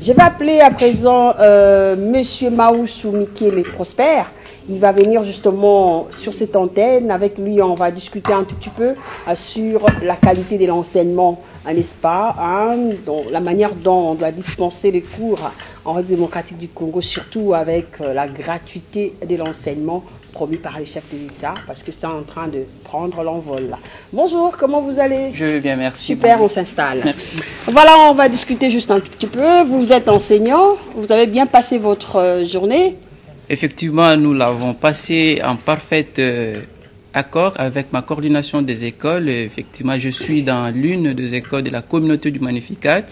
Je vais appeler à présent Monsieur Maoussou Mikele Prosper. Il va venir justement sur cette antenne. Avec lui, on va discuter un tout petit peu sur la qualité de l'enseignement, n'est-ce pas, la manière dont on doit dispenser les cours en République démocratique du Congo, surtout avec la gratuité de l'enseignement promis par les chefs de l'État, parce que c'est en train de prendre l'envol. Bonjour, comment vous allez? Je vais bien, merci. Super, on s'installe. Merci. Voilà, on va discuter juste un tout petit peu. Vous êtes enseignant, vous avez bien passé votre journée? Effectivement, nous l'avons passé en parfait accord avec ma coordination des écoles. Effectivement, je suis dans l'une des écoles de la communauté du Magnificat,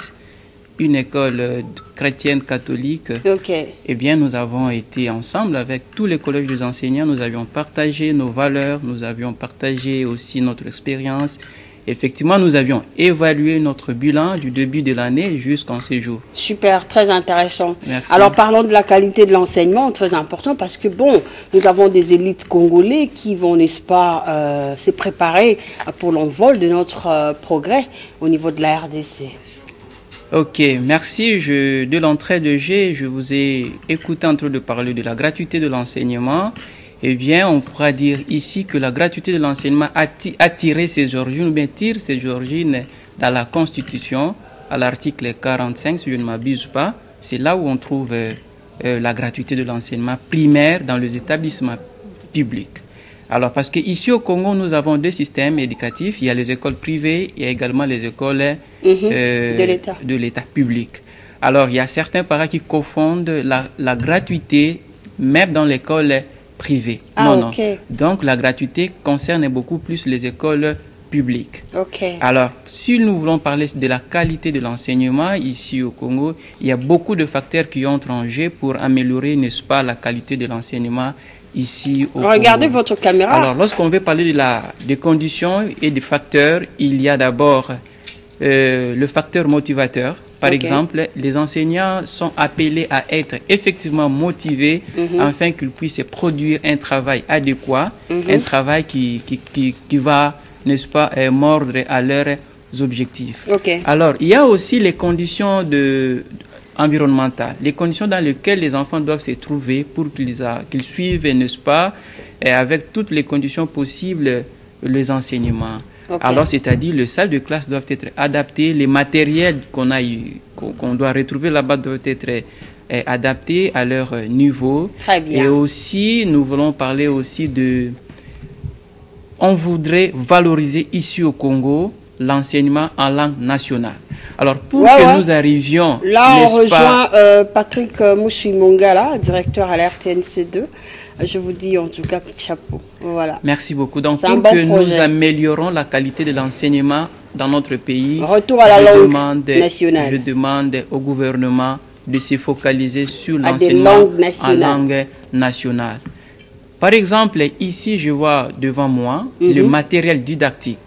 une école chrétienne catholique. Ok. Eh bien, nous avons été ensemble avec tous les collèges des enseignants. Nous avions partagé nos valeurs, nous avions partagé aussi notre expérience. Effectivement, nous avions évalué notre bilan du début de l'année jusqu'en ce jour. Super, très intéressant. Merci. Alors, parlons de la qualité de l'enseignement, très important, parce que, bon, nous avons des élites congolais qui vont, n'est-ce pas, se préparer pour l'envol de notre progrès au niveau de la RDC. Ok, merci. De l'entrée de jeu, je vous ai écouté en train de parler de la gratuité de l'enseignement. Eh bien, on pourra dire ici que la gratuité de l'enseignement a tiré ses origines, ou bien tire ses origines dans la Constitution, à l'article 45, si je ne m'abuse pas. C'est là où on trouve la gratuité de l'enseignement primaire dans les établissements publics. Alors, parce qu'ici au Congo, nous avons deux systèmes éducatifs. Il y a les écoles privées, il y a également les écoles de l'État public. Alors, il y a certains parents qui confondent la gratuité, même dans l'école privée. Non. Donc, la gratuité concerne beaucoup plus les écoles publiques. Alors, si nous voulons parler de la qualité de l'enseignement ici au Congo, il y a beaucoup de facteurs qui entrent en jeu pour améliorer, n'est-ce pas, la qualité de l'enseignement ici au Congo. Regardez votre caméra. Alors, lorsqu'on veut parler des conditions et des facteurs, il y a d'abord le facteur motivateur. Par exemple, les enseignants sont appelés à être effectivement motivés afin qu'ils puissent produire un travail adéquat, un travail qui va, n'est-ce pas, mordre à leurs objectifs. Alors, il y a aussi les conditions environnementales, les conditions dans lesquelles les enfants doivent se trouver pour qu'ils suivent, n'est-ce pas, avec toutes les conditions possibles, les enseignements. Alors, c'est-à-dire, les salles de classe doivent être adaptées, les matériels qu'on doit retrouver là-bas doivent être adaptés à leur niveau. Très bien. Et aussi, nous voulons parler aussi on voudrait valoriser ici au Congo l'enseignement en langue nationale. Alors, pour que nous arrivions... Là, on rejoint Patrick Mouchimongala, directeur à la RTNC2. Je vous dis en tout cas chapeau. Voilà. Merci beaucoup. Donc, pour que nous améliorons la qualité de l'enseignement dans notre pays, retour à la langue nationale. Je demande au gouvernement de se focaliser sur l'enseignement en langue nationale. Par exemple, ici, je vois devant moi le matériel didactique.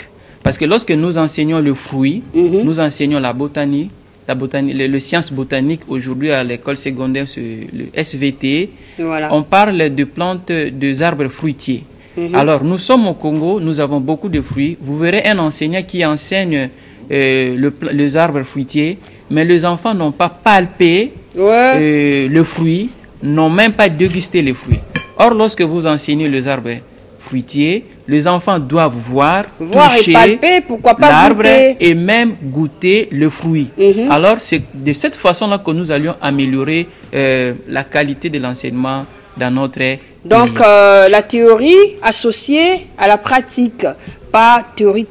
Parce que lorsque nous enseignons le fruit, nous enseignons la botanique, les sciences botaniques aujourd'hui à l'école secondaire, le SVT, on parle de plantes, des arbres fruitiers. Alors, nous sommes au Congo, nous avons beaucoup de fruits. Vous verrez un enseignant qui enseigne les arbres fruitiers, mais les enfants n'ont pas palpé le fruit, n'ont même pas dégusté les fruits. Or, lorsque vous enseignez les arbres fruitiers, les enfants doivent voir toucher l'arbre et même goûter le fruit. Alors, c'est de cette façon-là que nous allions améliorer la qualité de l'enseignement dans notre pays. Donc, la théorie associée à la pratique. Pas théorie.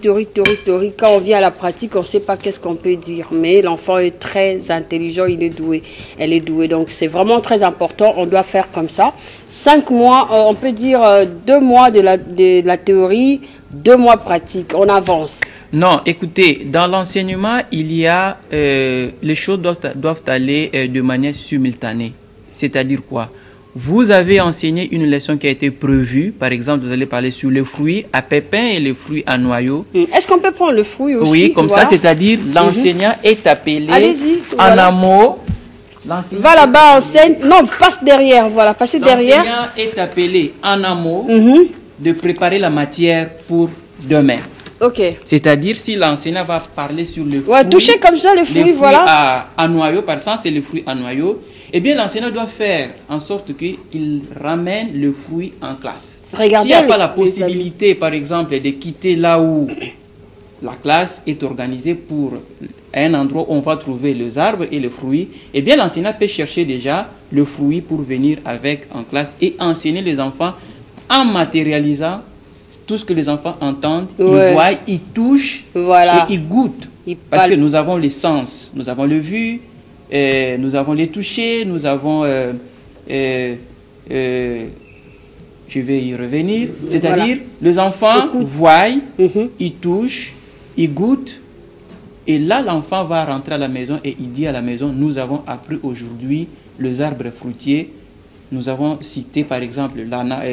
Quand on vient à la pratique, on ne sait pas qu'est-ce qu'on peut dire. Mais l'enfant est très intelligent, il est doué. Elle est douée. Donc, c'est vraiment très important. On doit faire comme ça. 5 mois, on peut dire 2 mois de la théorie, 2 mois pratique. On avance. Non, écoutez, dans l'enseignement, il y a les choses doivent aller de manière simultanée. C'est-à-dire quoi? Vous avez enseigné une leçon qui a été prévue. Par exemple, vous allez parler sur les fruits à pépins et les fruits à noyaux. Est-ce qu'on peut prendre le fruit aussi? Oui, comme ça, c'est-à-dire l'enseignant est appelé en amont. Va là-bas, enseigne. Non, passe derrière. Voilà, passez derrière. L'enseignant est appelé en amont de préparer la matière pour demain. Ok. C'est-à-dire, si l'enseignant va parler sur le fruit... Ouais, toucher comme ça le fruit, voilà. à noyau, par exemple, c'est le fruit à noyau. Eh bien, l'enseignant doit faire en sorte qu'il ramène le fruit en classe. Regardez. S'il n'y a pas la possibilité, par exemple, de quitter là où la classe est organisée pour un endroit où on va trouver les arbres et les fruits, eh bien, l'enseignant peut chercher déjà le fruit pour venir avec en classe et enseigner les enfants en matérialisant tout ce que les enfants entendent, ils voient, ils touchent voilà. et ils goûtent. Parce que nous avons les sens, nous avons le vu, nous avons les touchés, nous avons... je vais y revenir. C'est-à-dire, les enfants voient, ils touchent, ils goûtent. Et là, l'enfant va rentrer à la maison et il dit à la maison, nous avons appris aujourd'hui les arbres fruitiers. Nous avons cité par exemple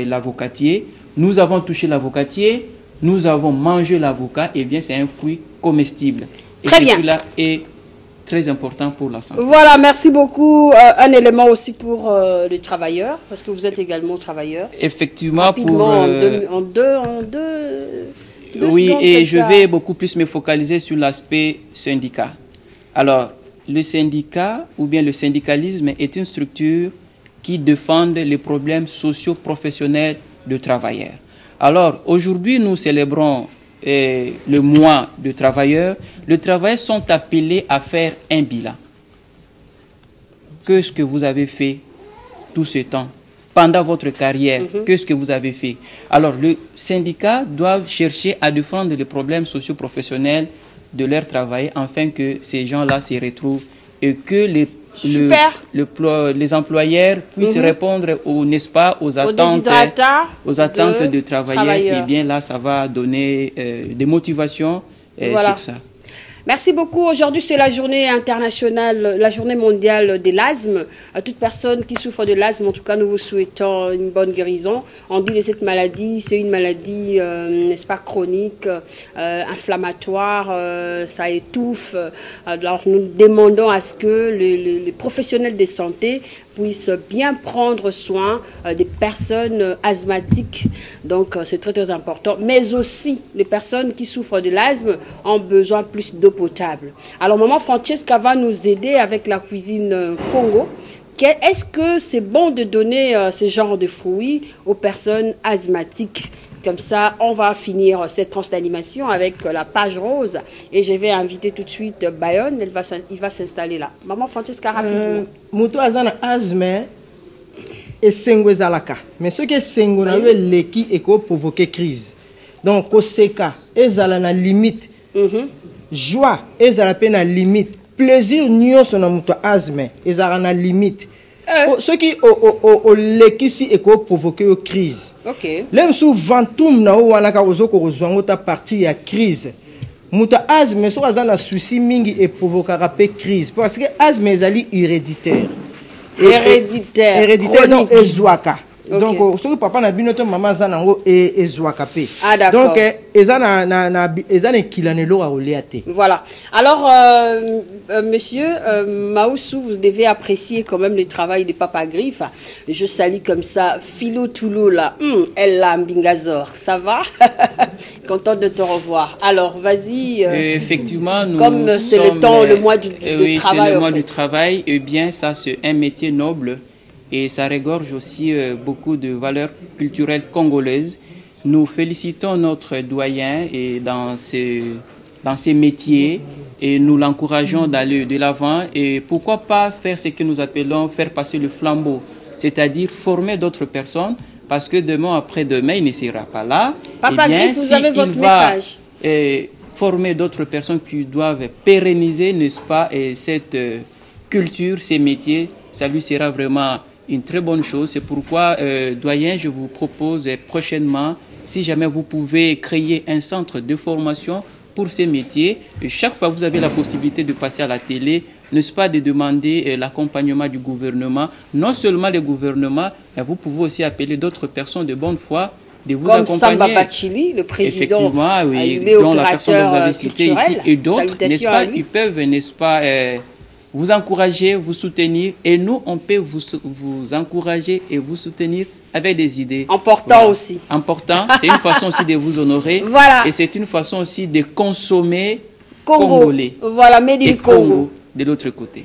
l'avocatier. Nous avons touché l'avocatier. Nous avons mangé l'avocat. Eh bien, c'est un fruit comestible. Et très bien. Celui-là est très important pour la santé. Voilà, merci beaucoup. Un élément aussi pour les travailleurs, parce que vous êtes également travailleur. Effectivement, rapidement, en deux oui, et je vais beaucoup plus me focaliser sur l'aspect syndicat. Alors, le syndicat ou bien le syndicalisme est une structure qui défend les problèmes socio-professionnels de travailleurs. Alors, aujourd'hui, nous célébrons le mois de travailleurs. Les travailleurs sont appelés à faire un bilan. Qu'est-ce que vous avez fait tout ce temps? Pendant votre carrière, qu'est-ce que vous avez fait? Alors, le syndicat doit chercher à défendre les problèmes socio-professionnels de leur travail afin que ces gens-là se retrouvent et que les employeurs puissent répondre n'est-ce pas, aux attentes de travailleurs. Et bien là, ça va donner des motivations sur ça. Merci beaucoup. Aujourd'hui, c'est la journée internationale, la journée mondiale de l'asthme. À toute personne qui souffre de l'asthme, en tout cas, nous vous souhaitons une bonne guérison. On dit que cette maladie, c'est une maladie, n'est-ce pas, chronique, inflammatoire, ça étouffe. Alors, nous demandons à ce que les professionnels de santé puissent bien prendre soin des personnes asthmatiques. Donc, c'est très, très important. Mais aussi, les personnes qui souffrent de l'asthme ont besoin plus d'eau potable. Alors, maman Francesca va nous aider avec la cuisine Congo. Est-ce que c'est bon de donner ce genre de fruits aux personnes asthmatiques? Comme ça, on va finir cette tranche d'animation avec la page rose. Et je vais inviter tout de suite Bayonne. Il va s'installer là. Maman Francesca, rapidement. Mutu azana asthme et sengo ezalaka. Mais ce que sengo na yo leki et ko provoquer crise. Donc ko seka ezala na limite. Joie ezala pe na limite. Plaisir nyonso na mutu asthme ezala na limite. Ce qui au lekisi et ko provoquer une crise. OK. L'em sou ventum na o wana ka ozoko kozwango ta partie ya crise. Muta asthme so azana souci mingi et provoquera pe crise parce que asthme ezali héréditaire. Héréditaire donc ezwaka. Donc ce que papa na binoto maman zanango ezwaka pe. Donc ezana kilanelo a oleate. Voilà. Alors monsieur Maoussou, vous devez apprécier quand même le travail de Papa Griffe. Je salue comme ça Philo Toulou là. Elle l'a Mbingazor. Ça va? Content de te revoir. Alors, vas-y. Effectivement, nous comme c'est le temps, le mois du travail. Oui, c'est le mois du travail. Eh bien, ça c'est un métier noble. Et ça regorge aussi beaucoup de valeurs culturelles congolaises. Nous félicitons notre doyen et dans ces métiers et nous l'encourageons d'aller de l'avant. Et pourquoi pas faire ce que nous appelons faire passer le flambeau, c'est-à-dire former d'autres personnes, parce que demain après-demain, il ne sera pas là. Papa Griffe, vous avez votre message. Former d'autres personnes qui doivent pérenniser, n'est-ce pas, cette culture, ces métiers, ça lui sera vraiment une très bonne chose. C'est pourquoi, doyen, je vous propose prochainement, si jamais vous pouvez créer un centre de formation pour ces métiers, et chaque fois que vous avez la possibilité de passer à la télé, n'est-ce pas, de demander l'accompagnement du gouvernement, non seulement le gouvernement, mais vous pouvez aussi appeler d'autres personnes de bonne foi de vous comme accompagner. Samba Bachili, le président, effectivement, oui, dont la personne que vous avez citée ici, et d'autres, n'est-ce pas, ils peuvent, n'est-ce pas, vous encourager, vous soutenir, et nous, on peut vous encourager et vous soutenir avec des idées. Important aussi. Important, c'est une façon aussi de vous honorer. Voilà. Et c'est une façon aussi de consommer Congo. congolais. Voilà, Made in et Congo. De l'autre côté.